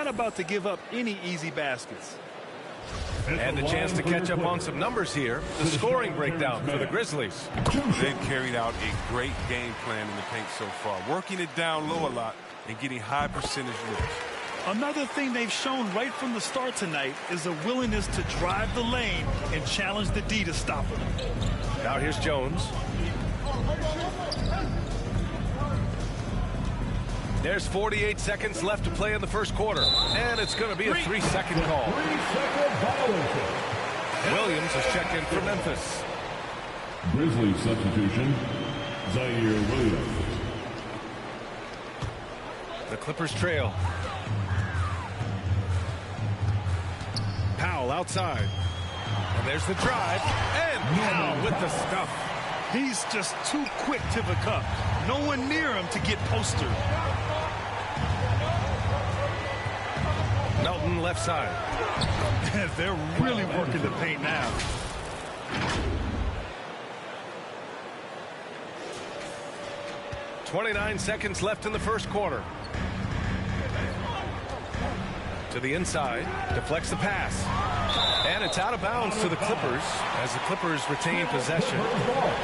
Not about to give up any easy baskets. And a chance to catch up on some numbers here. The scoring breakdown for the Grizzlies. They've carried out a great game plan in the paint so far, working it down low a lot and getting high percentage looks. Another thing they've shown right from the start tonight is a willingness to drive the lane and challenge the D to stop them. Now here's Jones. There's 48 seconds left to play in the first quarter, and it's going to be a 3-second call. 3-second violation. Williams is checked in for Memphis. Grizzly substitution, Zaire Williams. The Clippers trail. Powell outside. And there's the drive. And Powell with the stuff. He's just too quick to the cup. No one near him to get postered. Melton left side. They're really working the paint now. .29 seconds left in the first quarter. To the inside, deflects the pass. And it's out of bounds to the Clippers as the Clippers retain possession.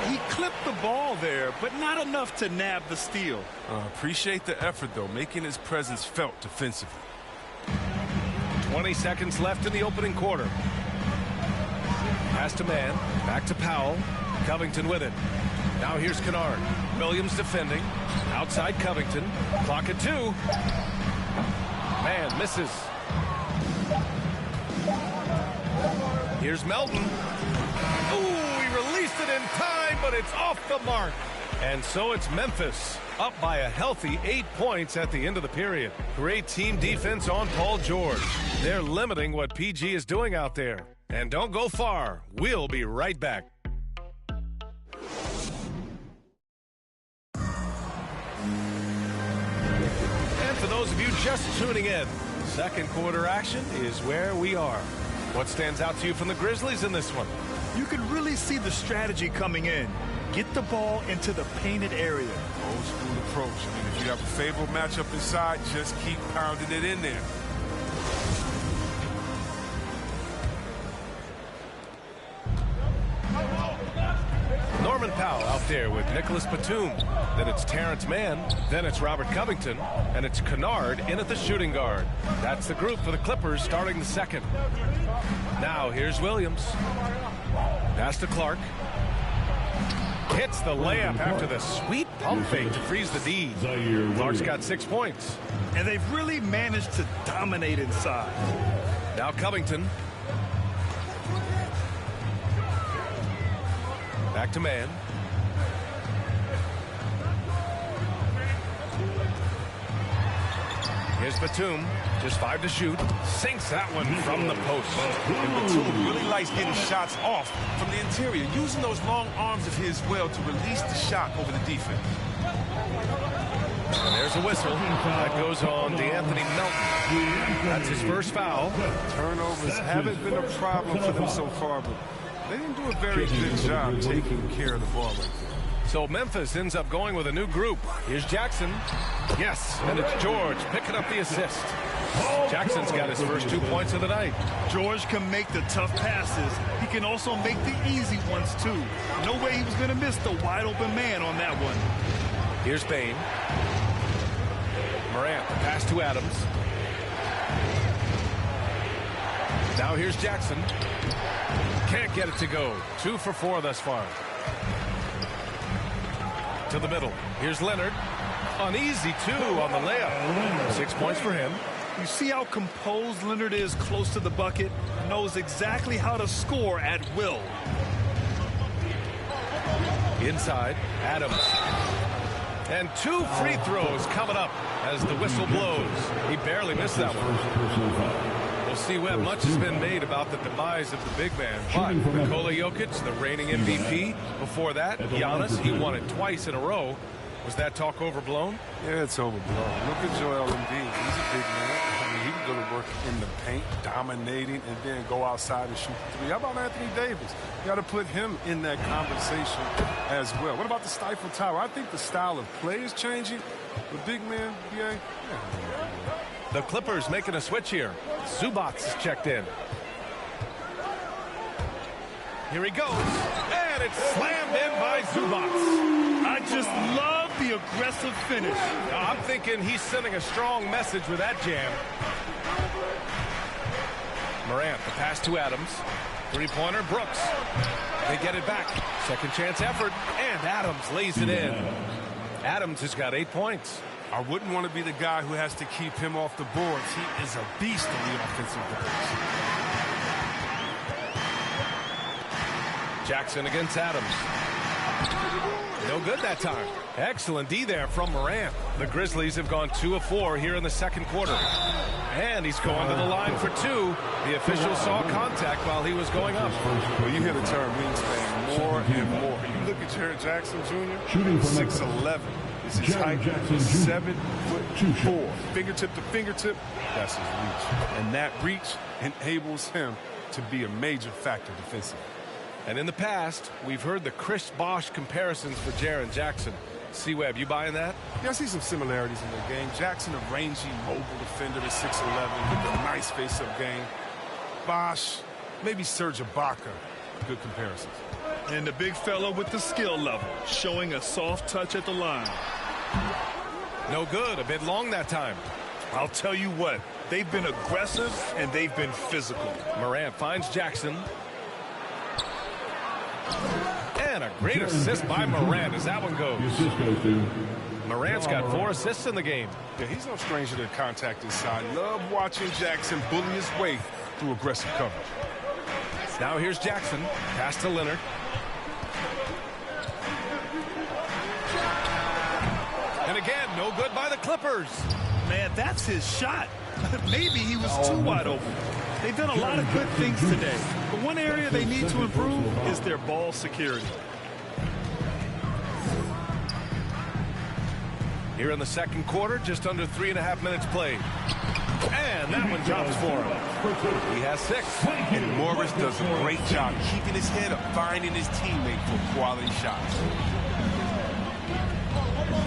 He clipped the ball there, but not enough to nab the steal. Appreciate the effort, though, making his presence felt defensively. 20 seconds left in the opening quarter. Pass to man, back to Powell. Covington with it. Now here's Kennard. Williams defending. Outside Covington. Clock at 2. Man misses. Here's Melton. Ooh, he released it in time, but it's off the mark. And so it's Memphis, up by a healthy 8 points at the end of the period. Great team defense on Paul George. They're limiting what PG is doing out there. And don't go far. We'll be right back. And for those of you just tuning in, second quarter action is where we are. What stands out to you from the Grizzlies in this one? You can really see the strategy coming in. Get the ball into the painted area. Old school approach. I mean, if you have a favorable matchup inside, just keep pounding it in there. Norman Powell out there with Nicholas Batum. Then it's Terrence Mann. Then it's Robert Covington. And it's Kennard in at the shooting guard. That's the group for the Clippers starting the second. Now here's Williams. Pass to Clark. Hits the layup after the sweet pump fake to freeze the D. Clark's got 6 points. And they've really managed to dominate inside. Now Covington. Back to man. Here's Batum. Just 5 to shoot. Sinks that one from the post. And Batum really likes getting shots off from the interior, using those long arms of his well to release the shot over the defense. And there's a whistle. That goes on DeAnthony Melton. That's his first foul. Turnovers haven't been a problem for them so far, but they didn't do a very good job taking care of the ball right there. So Memphis ends up going with a new group. Here's Jackson. Yes, and it's George picking up the assist. Jackson's got his first 2 points of the night. George can make the tough passes. He can also make the easy ones, too. No way he was going to miss the wide-open man on that one. Here's Bain. Morant, the pass to Adams. Now here's Jackson. Can't get it to go. 2 for 4 thus far. To the middle. Here's Leonard. An easy 2 on the layup. 6 points for him. You see how composed Leonard is close to the bucket? Knows exactly how to score at will. Inside, Adams. And 2 free throws coming up as the whistle blows. He barely missed that one. We'll see what much has been made about the demise of the big man. But Nikola Jokic, the reigning MVP. Before that, Giannis, he won it twice in a row. Was that talk overblown? Yeah, it's overblown. Look at Joel Embiid. He's a big man. I mean, he can go to work in the paint, dominating, and then go outside and shoot the 3. How about Anthony Davis? You got to put him in that conversation as well. What about the Stifle Tower? I think the style of play is changing. But big man, yeah. The Clippers making a switch here. Zubac is checked in. Here he goes. And it's slammed in by Zubac. I just love the aggressive finish. I'm thinking he's sending a strong message with that jam. Morant, the pass to Adams. Three-pointer, Brooks. They get it back. Second chance effort. And Adams lays it in. Adams has got 8 points. I wouldn't want to be the guy who has to keep him off the boards. He is a beast on the offensive glass. Jackson against Adams. No good that time. Excellent D there from Morant. The Grizzlies have gone 2 of 4 here in the second quarter. And he's going to the line for 2. The official saw contact while he was going up. Well, you hear the term wingspan more and more. You look at Jared Jackson Jr., 6'11". This is height, 7'4". Fingertip to fingertip, that's his reach. And that reach enables him to be a major factor defensively. And in the past, we've heard the Chris Bosh comparisons for Jaren Jackson. C-Web, you buying that? Yeah, I see some similarities in their game. Jackson, a rangy, mobile defender at 6'11", with a nice face-up game. Bosh, maybe Serge Ibaka, good comparisons. And the big fella with the skill level, showing a soft touch at the line. No good, a bit long that time. I'll tell you what, they've been aggressive and they've been physical. Morant finds Jackson. And a great assist by Morant as that one goes. Morant's got 4 assists in the game. Yeah, he's no stranger to contact inside. Love watching Jackson bully his way through aggressive coverage. Now here's Jackson. Pass to Leonard. And again, no good by the Clippers. Man, that's his shot. Maybe he was too wide open. They've done a lot of good things today, but one area they need to improve is their ball security. Here in the second quarter, just under 3.5 minutes played. And that one drops for him. He has 6. And Morris does a great job keeping his head up, finding his teammate for quality shots.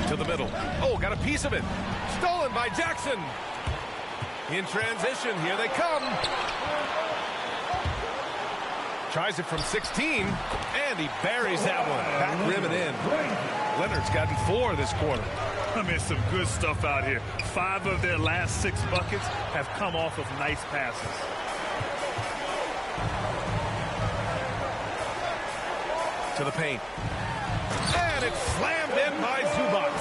To the middle. Oh, got a piece of it. Stolen by Jackson. In transition, here they come. Tries it from 16, and he buries that one. Back rim and in. Leonard's gotten 4 this quarter. I mean, some good stuff out here. 5 of their last 6 buckets have come off of nice passes. To the paint. And it's slammed in by Zubac.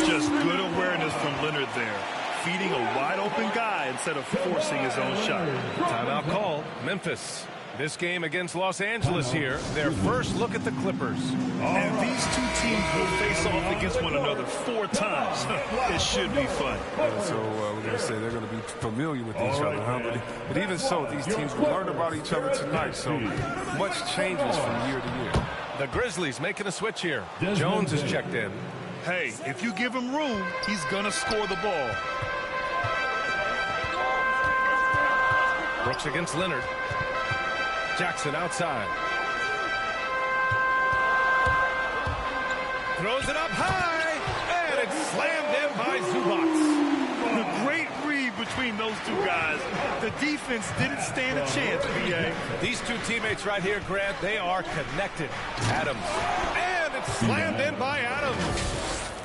Just good awareness from Leonard there. Feeding a wide-open guy instead of forcing his own shot. Timeout call. Memphis. This game against Los Angeles here. Their first look at the Clippers. And these two teams will face off against one another 4 times. It should be fun. So we're going to say they're going to be familiar with each other, huh? But even so, these teams will learn about each other tonight. So much changes from year to year. The Grizzlies making a switch here. Jones is checked in. Hey, if you give him room, he's going to score the ball. Brooks against Leonard. Jackson outside. Throws it up high, and it's slammed in by Zubac. A great read between those 2 guys. The defense didn't stand a chance, B.A. These 2 teammates right here, Grant, they are connected. Adams. And it's slammed in by Adams.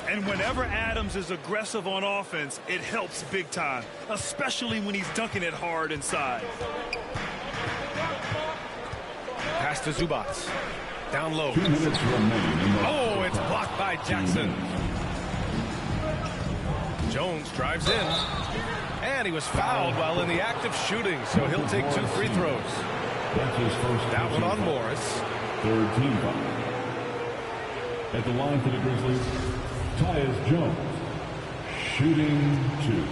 And whenever Adams is aggressive on offense, it helps big time, especially when he's dunking it hard inside. Pass to Zubac. Down low. Oh, it's blocked by Jackson. Jones drives in. And he was fouled while in the act of shooting, so he'll take 2 free throws. That one on Morris. 3rd team foul. At the line for the Grizzlies, Tyus Jones, shooting 2.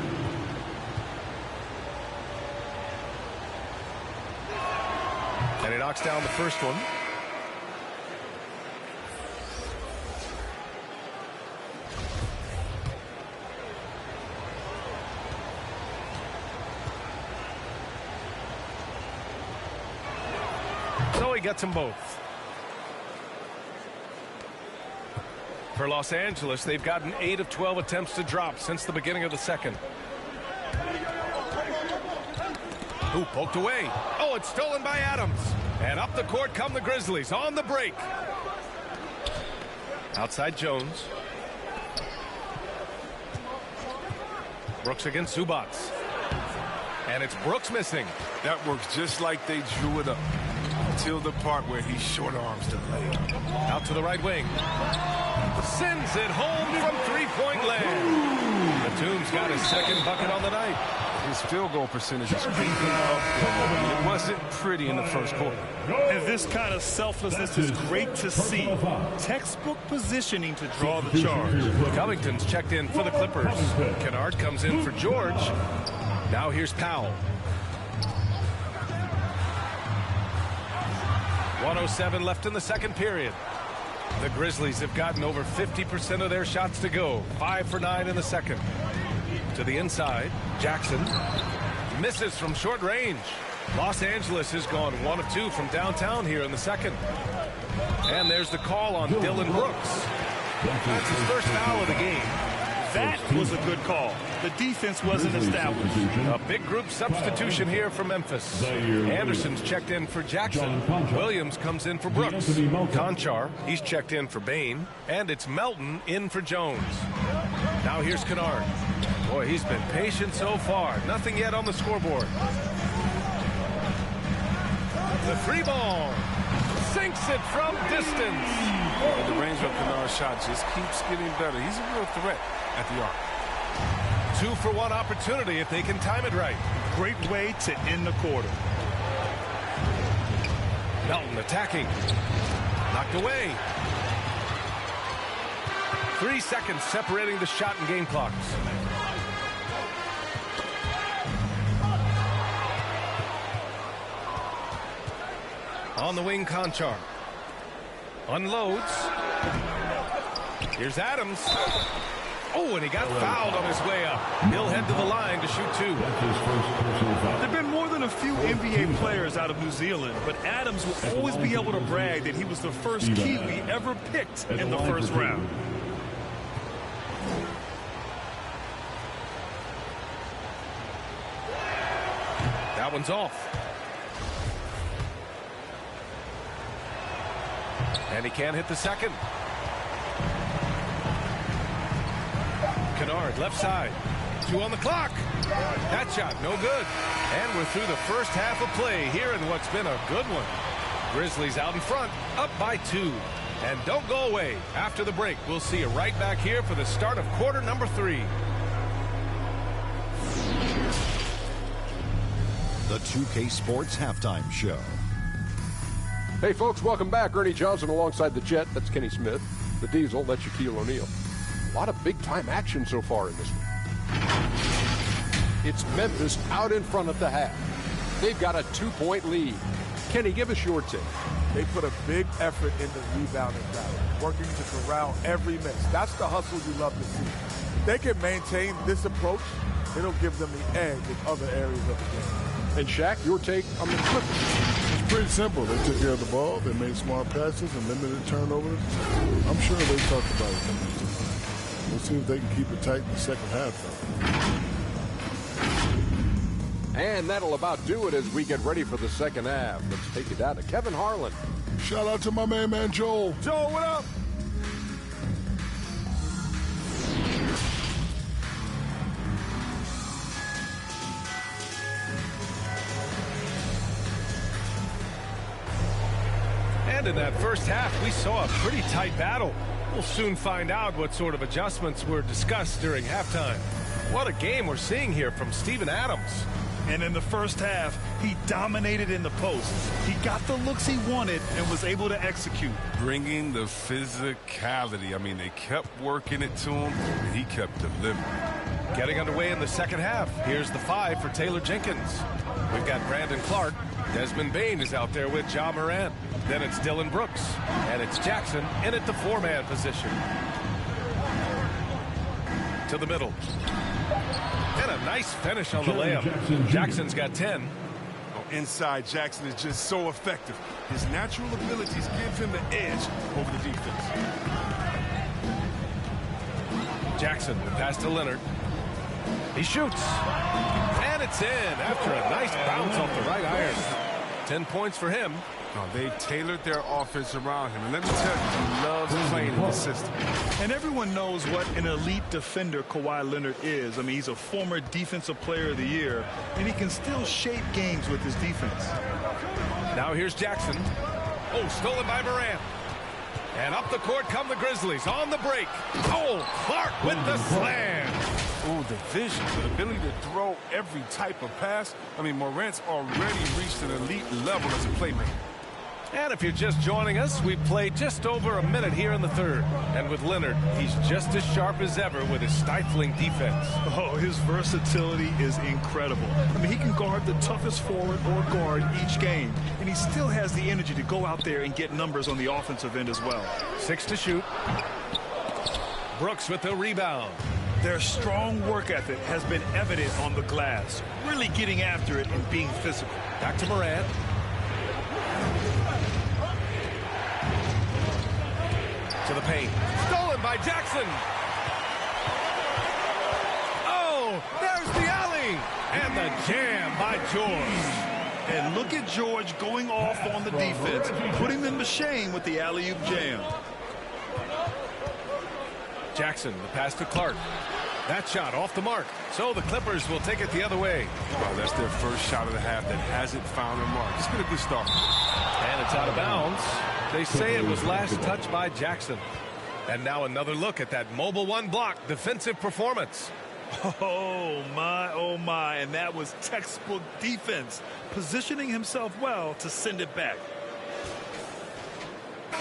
And he knocks down the first one. So he gets them both. For Los Angeles, they've gotten 8 of 12 attempts to drop since the beginning of the second. Ooh, poked away. Oh, it's stolen by Adams. And up the court come the Grizzlies on the break. Outside Jones. Brooks against Zubats. And it's Brooks missing. That works just like they drew it up. Until the part where he short arms the lay. Out to the right wing. Sends it home from three-point land. Batum's got his second bucket on the night. His field goal percentage is creeping up. It wasn't pretty in the first quarter. And this kind of selflessness is great to see. Textbook positioning to draw the charge. Covington's checked in for the Clippers. Kennard comes in for George. Now here's Powell. 1:07 left in the second period. The Grizzlies have gotten over 50% of their shots to go. 5 for 9 in the second. To the inside, Jackson misses from short range. Los Angeles has gone 1 of 2 from downtown here in the second. And there's the call on Dylan Brooks. That's his first foul of the game. That was a good call. The defense wasn't established. A big group substitution here for Memphis. Anderson's checked in for Jackson. Williams comes in for Brooks. Conchar, he's checked in for Bain. And it's Melton in for Jones. Now here's Kennard. Boy, he's been patient so far. Nothing yet on the scoreboard. The free ball. Sinks it from distance. The range of Kennard's shot just keeps getting better. He's a real threat at the arc. 2-for-1 opportunity if they can time it right. Great way to end the quarter. Melton attacking. Knocked away. 3 seconds separating the shot and game clocks. On the wing, Conchar. Unloads. Here's Adams. Oh, and he got fouled on his way up. He'll head to the line to shoot 2. There have been more than a few NBA players out of New Zealand, but Adams will always be able to brag that he was the first Kiwi ever picked in the first round. That one's off. And he can't hit the second. Kennard, left side. 2 on the clock. That shot, no good. And we're through the first half of play here in what's been a good one. Grizzlies out in front, up by 2. And don't go away. After the break, we'll see you right back here for the start of quarter number 3. The 2K Sports Halftime Show. Hey, folks, welcome back. Ernie Johnson alongside the Jet. That's Kenny Smith. The Diesel, that's Shaquille O'Neal. A lot of big-time action so far in this one. It's Memphis out in front at the half. They've got a 2-point lead. Kenny, give us your take. They put a big effort in the rebounding battle, working to corral every miss. That's the hustle you love to see. If they can maintain this approach, it'll give them the edge in other areas of the game. And Shaq, your take on the Clippers. It's pretty simple. They took care of the ball. They made smart passes and limited turnovers. I'm sure they talked about it. We'll see if they can keep it tight in the second half, though. And that'll about do it as we get ready for the second half. Let's take it down to Kevin Harlan. Shout out to my man Joel. Joel, what up? And in that first half, we saw a pretty tight battle. We'll soon find out what sort of adjustments were discussed during halftime. What a game we're seeing here from Steven Adams. And in the first half, he dominated in the post. He got the looks he wanted and was able to execute. Bringing the physicality. I mean, they kept working it to him, and he kept delivering. Getting underway in the second half. Here's the 5 for Taylor Jenkins. We've got Brandon Clark. Desmond Bain is out there with Ja Morant. Then it's Dylan Brooks. And it's Jackson in at the 4-man position. To the middle. And a nice finish on the layup. Jackson's got 10. Inside, Jackson is just so effective. His natural abilities give him the edge over the defense. Jackson pass to Leonard. He shoots. And it's in after a nice bounce off the right iron. 10 points for him. They tailored their offense around him. And let me tell you, he loves playing in the system. And everyone knows what an elite defender Kawhi Leonard is. I mean, he's a former Defensive Player of the Year, and he can still shape games with his defense. Now here's Jackson. Oh, stolen by Morant. And up the court come the Grizzlies on the break. Oh, Clark with the slam. Oh, the vision, the ability to throw every type of pass. I mean, Morant's already reached an elite level as a playmaker. And if you're just joining us, we've played just over a minute here in the third. And with Leonard, he's just as sharp as ever with his stifling defense. Oh, his versatility is incredible. I mean, he can guard the toughest forward or guard each game, and he still has the energy to go out there and get numbers on the offensive end as well. 6 to shoot. Brooks with the rebound. Their strong work ethic has been evident on the glass, really getting after it and being physical. Back to Morant. To the paint. Stolen by Jackson. Oh, there's the alley. And the jam by George. And look at George going off on the defense, putting them to shame with the alley-oop jam. Jackson, the pass to Clark. That shot off the mark. So the Clippers will take it the other way. Well, that's their first shot of the half that hasn't found a mark. It's been a good start. And it's out of bounds. They say it was last touched by Jackson. And now another look at that mobile one block defensive performance. Oh, my. And that was textbook defense, positioning himself well to send it back.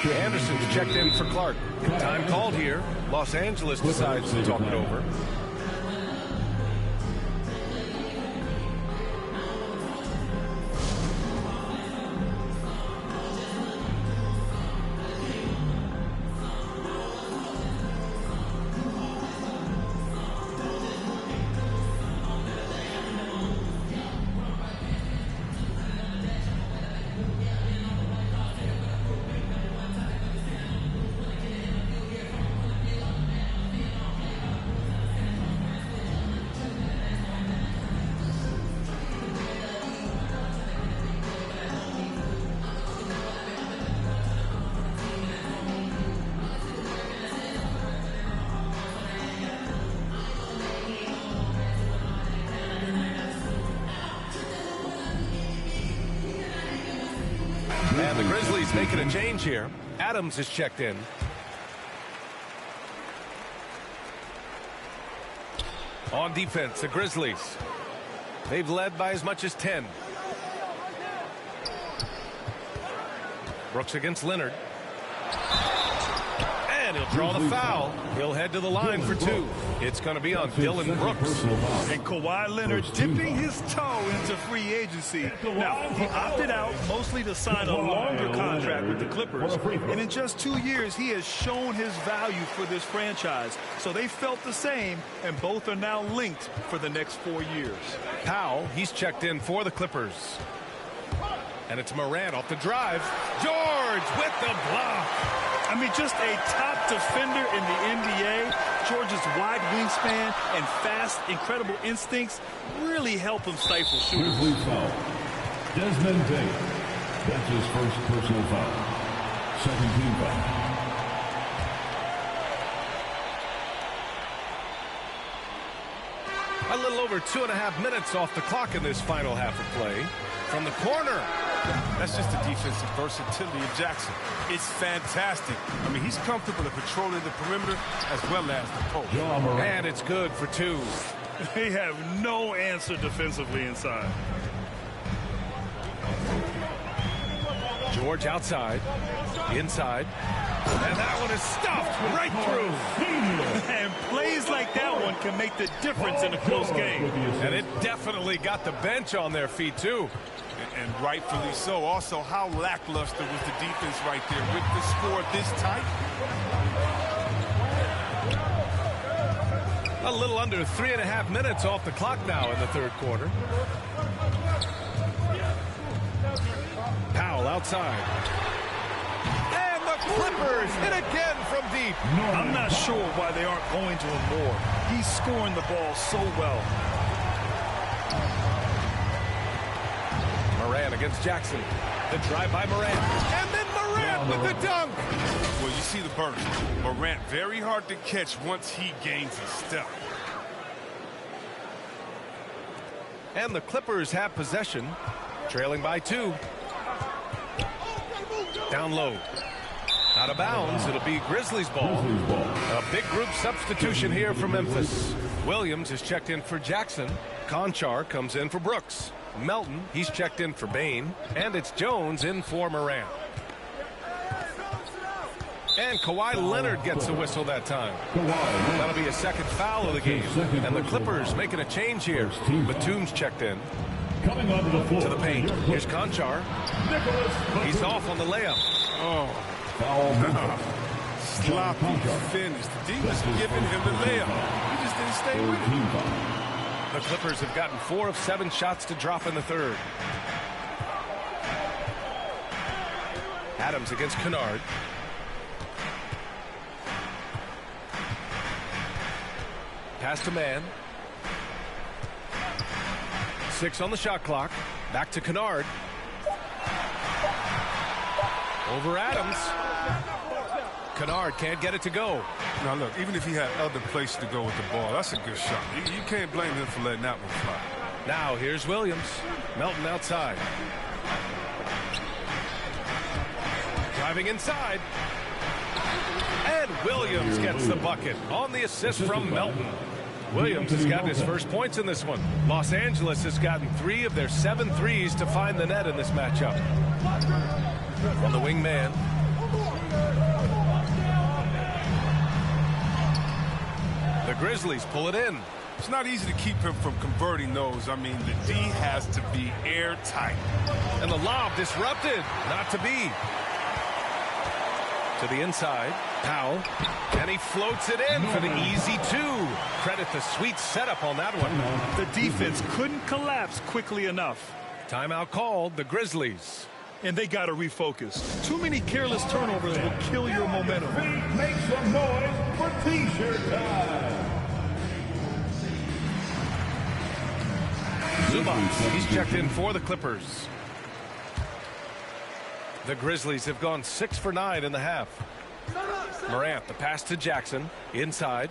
Anderson's checked in for Clark. Time called here. Los Angeles decides to talk it over. And the Grizzlies making a change here. Adams is checked in. On defense, the Grizzlies. They've led by as much as 10. Brooks against Leonard. And he'll draw the foul. He'll head to the line for 2. It's going to be on Dylan Brooks. And Kawhi Leonard dipping his toe into free agency. Now, he opted out mostly to sign a longer contract with the Clippers. And in just 2 years, he has shown his value for this franchise. So they felt the same, and both are now linked for the next 4 years. Powell, he's checked in for the Clippers. And it's Morant off the drive. George with the block. I mean, just a top defender in the NBA. George's wide wingspan and fast, incredible instincts really help him stifle shooters. Grizzly foul. Desmond Bain. That's his first personal foul. Second team foul. A little over 2.5 minutes off the clock in this final half of play. From the corner. That's just the defensive versatility of Jackson. It's fantastic. I mean, he's comfortable in controlling the perimeter as well as the post. And it's good for 2. They have no answer defensively inside. George outside. Inside. And that one is stuffed right through. And plays like that one can make the difference in a close game. And it definitely got the bench on their feet, too. And rightfully so. Also, how lackluster was the defense right there with the score this tight? A little under 3.5 minutes off the clock now in the third quarter. Powell outside. And the Clippers hit again from deep. I'm not sure why they aren't going to him more. He's scoring the ball so well. Morant against Jackson. The drive by Morant. And then Morant with the dunk. Well, you see the burst. Morant very hard to catch once he gains a step. And the Clippers have possession, trailing by 2. Down low. Out of bounds, it'll be Grizzlies ball. A big group substitution here for Memphis. Williams is checked in for Jackson. Conchar comes in for Brooks. Melton, he's checked in for Bain. And it's Jones in for Morant. And Kawhi Leonard gets a whistle that time. That'll be a second foul of the game. And the Clippers making a change here. Batum's checked in. Coming onto the floor. To the paint. Here's Conchar. He's off on the layup. Oh, sloppy finish. The D was giving him the layup. He just didn't stay with it. The Clippers have gotten 4 of 7 shots to drop in the third. Adams against Kennard. Pass to man. 6 on the shot clock. Back to Kennard. Over Adams. Kennard can't get it to go. Now look, even if he had other places to go with the ball, that's a good shot. You can't blame him for letting that one fly. Now here's Williams. Melton outside. Driving inside. And Williams gets the bucket on the assist from Melton. Williams has gotten his first points in this one. Los Angeles has gotten 3 of their 7 threes to find the net in this matchup. On the wing man. The Grizzlies pull it in. It's not easy to keep him from converting those. I mean, the D has to be airtight. And the lob disrupted. Not to be. To the inside. Powell. And he floats it in for the easy 2. Credit the sweet setup on that one. The defense couldn't collapse quickly enough. Timeout called, the Grizzlies. And they got to refocus. Too many careless turnovers will kill your momentum. Make some noise for T-shirt time. Zubac, he's checked in for the Clippers. The Grizzlies have gone 6 for 9 in the half. Morant, the pass to Jackson. Inside.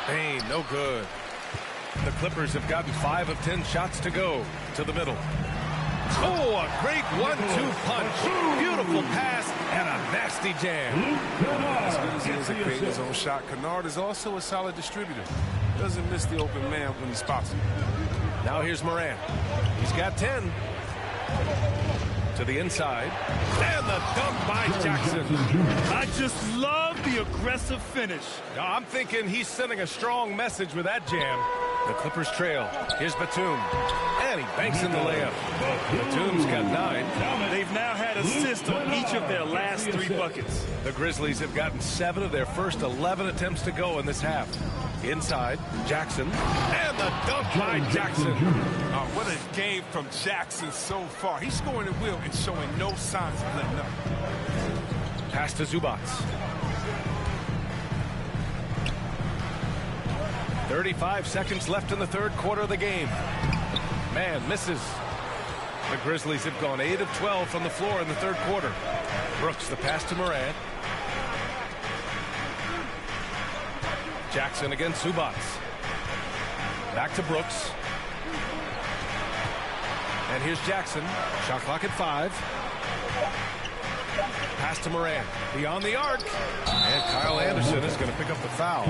Bain, no good. The Clippers have gotten 5 of 10 shots to go. To the middle. Oh, a great 1-2 punch. Beautiful pass and a nasty jam. As good as he is at creating his own shot, Kennard is also a solid distributor. Doesn't miss the open man when he spots him. Now here's Morant. He's got 10. To the inside. And the dunk by Jackson. I just love the aggressive finish. Now, I'm thinking he's sending a strong message with that jam. The Clippers trail. Here's Batum. And he banks in the layup. Batum's got 9. They've now had assists on each of their last 3 buckets. The Grizzlies have gotten 7 of their first 11 attempts to go in this half. Inside, Jackson. And the dunk by Jackson. Oh, what a game from Jackson so far. He's scoring at will and showing no signs of letting up. Pass to Zubac. 35 seconds left in the third quarter of the game. Man misses. The Grizzlies have gone 8 of 12 from the floor in the third quarter. Brooks, the pass to Morant. Jackson against Zubac. Back to Brooks. And here's Jackson. Shot clock at 5. Pass to Morant. Beyond the arc. And Kyle Anderson is going to pick up the foul.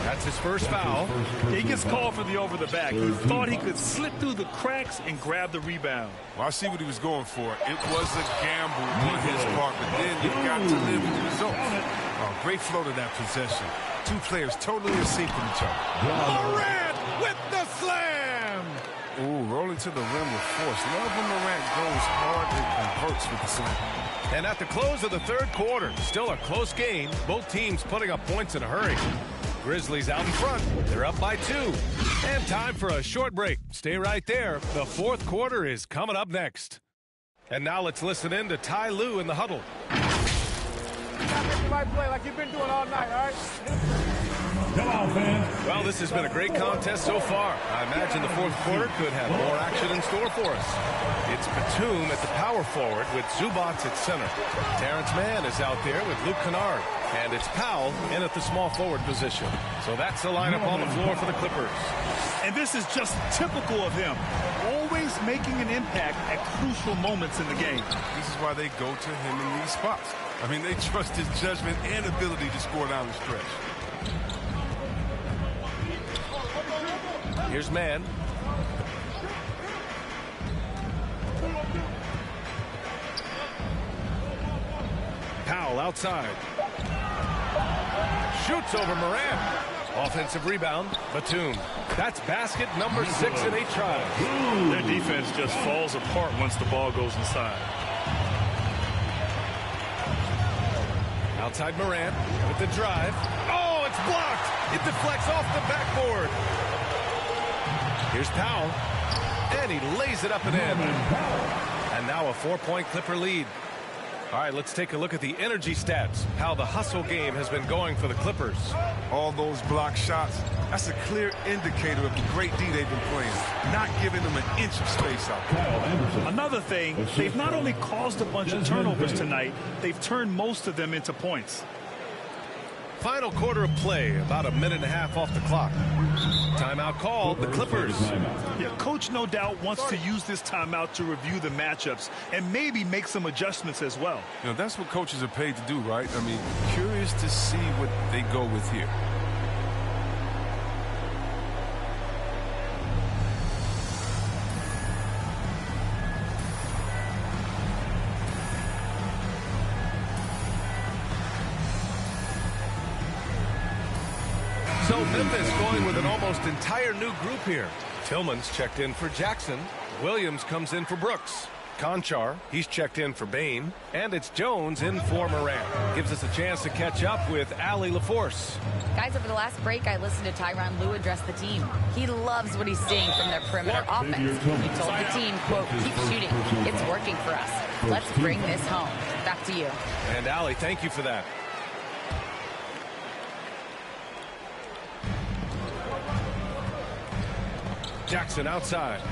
That's his first foul. He gets called for the over the back. He thought he could slip through the cracks and grab the rebound. Well, I see what he was going for. It was a gamble on his part, but then you've got to live with the results. Oh, great flow to that possession. 2 players totally in sync with each other. Morant with the slam. Ooh, rolling to the rim with force. Love when Morant goes hard and converts with the slam. And at the close of the third quarter, still a close game. Both teams putting up points in a hurry. Grizzlies out in front. They're up by 2. And time for a short break. Stay right there. The fourth quarter is coming up next. And now let's listen in to Ty Lue in the huddle. The right play like you've been doing all night, all right? Come on, fans. Well, this has been a great contest so far. I imagine the fourth quarter could have more action in store for us. It's Batum at the power forward with Zubats at center. Terrence Mann is out there with Luke Kennard. And it's Powell in at the small forward position. So that's the lineup on the floor for the Clippers. And this is just typical of him. Always making an impact at crucial moments in the game. This is why they go to him in these spots. I mean, they trust his judgment and ability to score down the stretch. Here's Mann. Powell outside. Shoots over Morant. Offensive rebound, Batum. That's basket number 6 in 8 tries. Their defense just falls apart once the ball goes inside. Outside Morant with the drive. Oh, it's blocked. It deflects off the backboard. Here's Powell. And he lays it up and in. And now a 4-point Clipper lead. All right, let's take a look at the energy stats, how the hustle game has been going for the Clippers. All those block shots, that's a clear indicator of the great D they've been playing, not giving them an inch of space out there. Another thing, they've not only caused a bunch of turnovers tonight, they've turned most of them into points. Final quarter of play, about a minute and a half off the clock. Timeout called, the Clippers. Yeah, coach no doubt wants to use this timeout to review the matchups and maybe make some adjustments as well. You know, that's what coaches are paid to do, right? I mean, curious to see what they go with here. So Memphis going with an almost entire new group here. Tillman's checked in for Jackson. Williams comes in for Brooks. Conchar, he's checked in for Bain. And it's Jones in for Morant. Gives us a chance to catch up with Allie LaForce. Guys, over the last break, I listened to Tyronn Lue address the team. He loves what he's seeing from their perimeter offense. He told the team, quote, keep shooting. It's working for us. Let's bring this home. Back to you. And Allie, thank you for that. Jackson outside.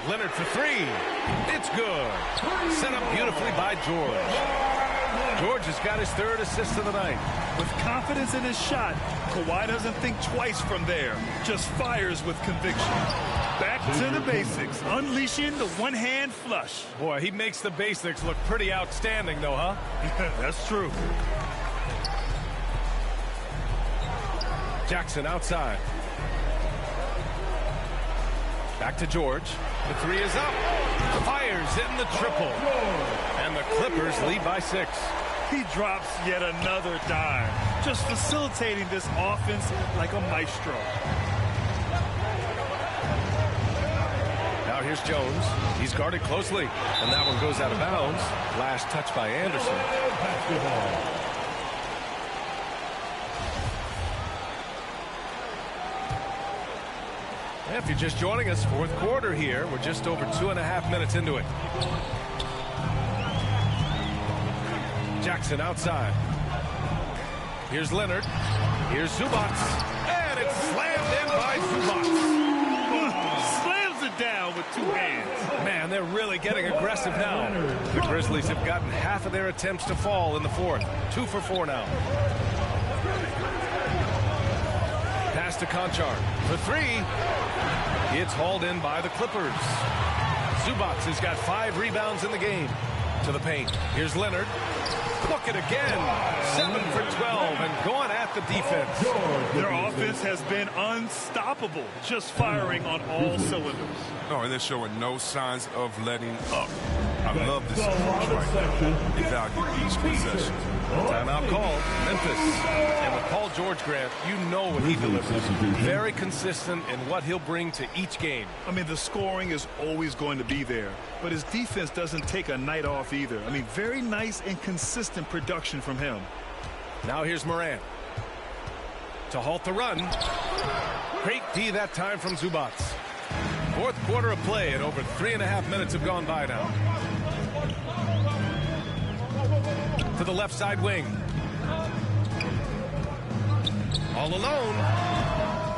Leonard for 3. It's good. Set up beautifully by George. George has got his 3rd assist of the night. With confidence in his shot, Kawhi doesn't think twice from there. Just fires with conviction. Back to the basics. Unleashing the one-hand flush. Boy, he makes the basics look pretty outstanding, though, huh? That's true. Jackson outside. Back to George. The 3 is up. Fires in the triple. And the Clippers lead by 6. He drops yet another dime. Just facilitating this offense like a maestro. Now here's Jones. He's guarded closely. And that one goes out of bounds. Last touch by Anderson. If you're just joining us, fourth quarter here. We're just over 2.5 minutes into it. Jackson outside. Here's Leonard. Here's Zubats. And it's slammed in by Zubats. Slams it down with 2 hands. Man, they're really getting aggressive now. The Grizzlies have gotten half of their attempts to fall in the fourth. 2 for 4 now. Pass to Conchar for 3. It's hauled in by the Clippers. Zubats has got 5 rebounds in the game. To the paint. Here's Leonard. Look it again. 7 for 12 and going at the defense. Their offense has been unstoppable. Just firing on all cylinders. Oh, and they're showing no signs of letting up. I love this approach right now. They value each possession. Timeout called. Memphis. And with Paul George, Grant, you know what he delivers. Very consistent in what he'll bring to each game. I mean, the scoring is always going to be there, but his defense doesn't take a night off either. I mean, very nice and consistent production from him. Now here's Morant. To halt the run. Great D that time from Zubats. Fourth quarter of play, and over 3.5 minutes have gone by now. To the left side wing. All alone.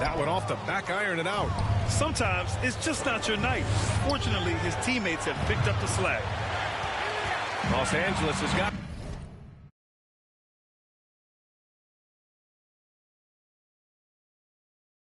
That one off the back iron and out. Sometimes it's just not your night. Fortunately, his teammates have picked up the slack. Los Angeles has got